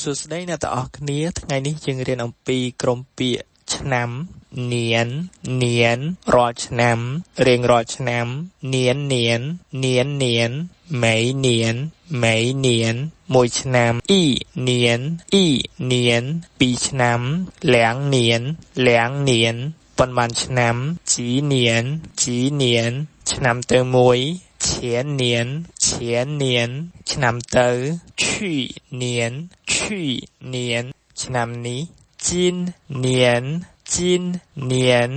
សួស្តីអ្នកទាំងអស់គ្នាថ្ងៃនេះយើងរៀនអំពីក្រុមពាក្យឆ្នាំនាននានរាល់ឆ្នាំរៀងរាល់ឆ្នាំនាននាននាននានមេនានមេនានមួយឆ្នាំអ៊ីនានអ៊ីនានពីរឆ្នាំលៀងនានលៀងនានប៉ុន្មានឆ្នាំជីនានជីនានឆ្នាំទៅមួយឈៀននានឈៀននានឆ្នាំទៅឈីនានឈីនានឆ្នាំនេះជីននានជីននាន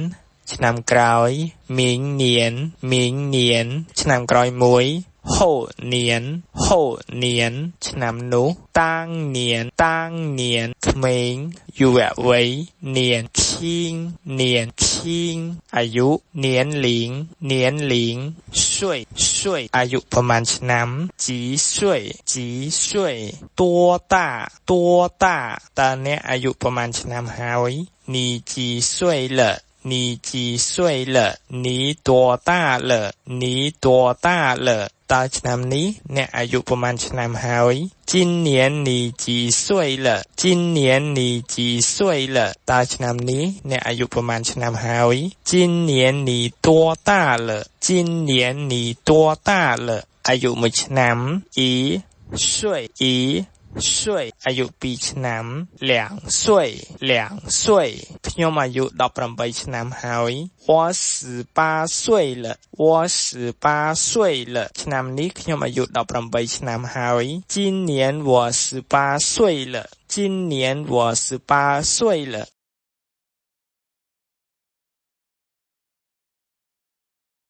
ឆ្នាំក្រោយមីងនានមីងនានឆ្នាំក្រោយមួយហូនានហូនានឆ្នាំនោះតាំងនានតាំងនានក្មេងយុវវ័យនានឈីងនានឈីងអាយុនានលីងនានលីងស៊ុយស៊ុយអាយុប្រមាណឆ្នាំជីស៊ុយជីស៊ុយតួតាតួតាតើអ្នកអាយុប្រមាណឆ្នាំហើយ你几岁了你几岁了你多大了你多大了តើឆ្នាំនេះអ្នកអាយុប្រមាណឆ្នាំហើយ今年你几岁了今年你几岁了តើឆ្នាំនេះអ្នកអាយុប្រមាណឆ្នាំហើយ今年你多大了今年你多大了អាយុមួយឆ្នាំ一岁一岁អាយុ2ឆ្នាំ2岁2岁ខ្ញុំអាយុ18ឆ្នាំហើយ我18岁了我18岁了ឆ្នាំនេះខ្ញុំអាយុ18ឆ្នាំហើយ今年我18岁了今年我18岁了